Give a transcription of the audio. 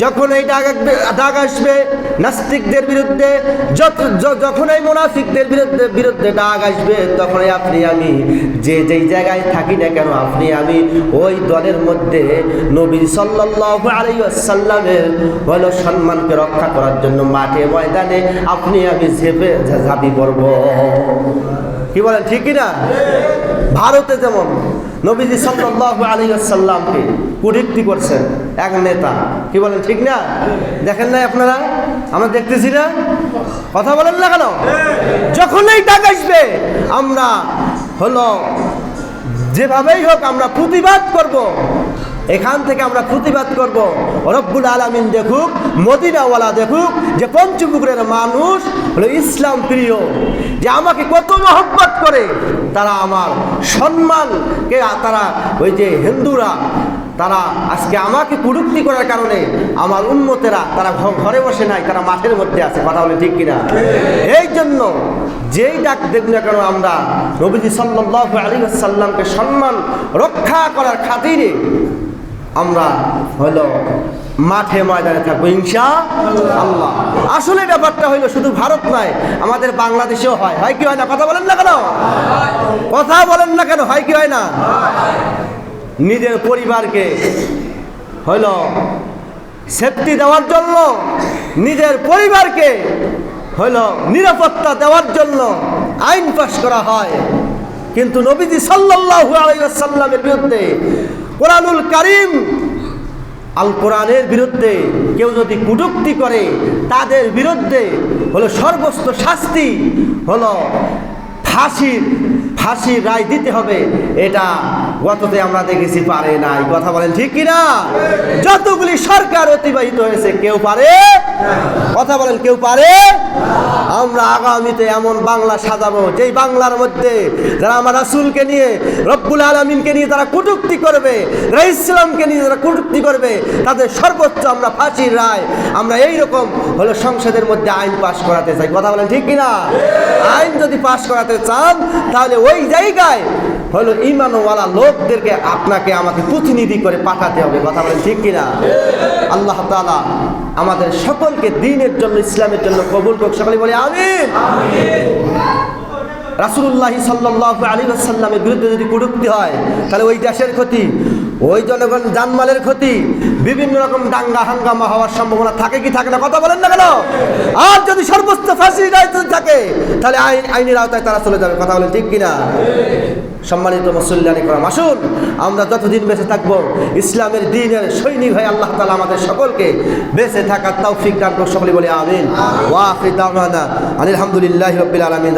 যখন এই ডাক আসবে নাস্তিকদের বিরুদ্ধে, যখন এই মুনাফিকদের বিরুদ্ধে ডাক আসবে, তখনই আপনি আমি যেই জায়গায় থাকি না কেন, আপনি আমি ওই দলের মধ্যে নবী সাল্লাল্লাহু আলাইহি ওয়াসাল্লামের হলো সম্মানকে রক্ষা করার জন্য মাঠে ময়দানে আপনি আমি ঝাঁপি পড়ব। কি বলেন, ঠিক কিনা? ভারতে যেমন নবীজি সাল্লাল্লাহু আলাইহি ওয়াসাল্লামকে কুটুক্তি করছেন এক নেতা, কি বলেন, ঠিক না? দেখেন না আপনারা? আমরা দেখতেছি না? কথা বলেন না কেন? যখনই ডাক আসবে আমরা হলো যেভাবেই হোক আমরা প্রতিবাদ করব। এখান থেকে আমরা প্রতিবাদ করব। রব্বুল আলামিন দেখুক, মদিনাওয়ালা দেখুক যে পঞ্চপুকুরের মানুষ হলো ইসলাম প্রিয়, যে আমাকে কত মহব্বত করে, তারা আমার সম্মানকে, তারা ওই যে হিন্দুরা তারা আজকে আমাকে কুটুক্তি করার কারণে আমার উম্মতেরা তারা ঘরে বসে নাই, তারা মাঠের মধ্যে আছে। কথা বলে ঠিক কিনা? এই জন্য যেই ডাক দেব না কেন আমরা নবীজি সাল্লাল্লাহু আলাইহি ওয়াসাল্লামকে সম্মান রক্ষা করার খাতিরে আমরা হলো মাঠে ময়দানে থাকবো ইনশাআল্লাহ। আসলে ব্যাপারটা হইলো শুধু ভারত নয়, আমাদের বাংলাদেশেও হয়। হয় কি হয় না? কথা বলেন না কেন? কথা বলেন না কেন? হয় কি হয় না? নিজের পরিবারকে হইল সেফটি দেওয়ার জন্য, নিজের পরিবারকে হইল নিরাপত্তা দেওয়ার জন্য আইন পাস করা হয়, কিন্তু নবীজি সাল্লাল্লাহু আলাইহি ওয়াসাল্লামের বিরুদ্ধে, কোরআনুল কারীম আল কোরআনের বিরুদ্ধে কেউ যদি কটূক্তি করে তাদের বিরুদ্ধে হলো সর্বোচ্চ শাস্তি হলো ফাঁসির রায় দিতে হবে। এটা গততে আমরা দেখেছি পারে নাই। কথা বলেন ঠিক কিনা? যতগুলি সরকার অতিবাহিত হয়েছে কেউ পারে? কথা বলেন, কেউ পারে? আমরা আগামীতে এমন বাংলা সাজাবো যেই বাংলার মধ্যে যারা আমার রাসূলকে নিয়ে, রব্বুল আলামিনকে নিয়ে তারা কটূক্তি করবে, ইসলামকে নিয়ে যারা কটূক্তি করবে, তাদের সর্বোচ্চ আমরা ফাঁসির রায় আমরা এইরকম হলো সংসদের মধ্যে আইন পাশ করাতে চাই। কথা বলেন ঠিক কিনা? আইন যদি পাশ করাতে চান তাহলে ওই জায়গায় হলো ঈমানওয়ালা লোকদেরকে আপনাকে আমাকে প্রতিনিধি করে পাঠাতে হবে। কথা বলেন ঠিক কিনা? আল্লাহ তাআলা আমাদের সকলকে দ্বীনের জন্য, ইসলামের জন্য কবুল করুক। সকলে বলে আমিন। রাসূলুল্লাহ সাল্লাল্লাহু আলাইহি ওয়াসাল্লামের বিরুদ্ধে যদি কটূক্তি হয় তাহলে ওই দেশের ক্ষতি, ওই জনগণ জানমালের ক্ষতি, বিভিন্ন রকম দাঙ্গা হাঙ্গামা হওয়ার সম্ভাবনা থাকে কি থাকে না? কথা বলেন না কেন? আর যদি সর্বোচ্চ ফাঁসির রায় থাকে তাহলে আইনের আওতায় তারা চলে যাবে। কথা বলেন ঠিক কিনা? সম্মানিত মুসল্লিয়ানে করম, আসুন আমরা যতদিন বেঁচে থাকবো ইসলামের দ্বীনের সৈনিক হয়ে আল্লাহ তাআলা আমাদের সকলকে বেঁচে থাকার তৌফিক দান করুন। সকলে বলে আমিন। ওয়া আখিরু দাওয়ানা আলহামদুলিল্লাহি রাব্বিল আলামিন।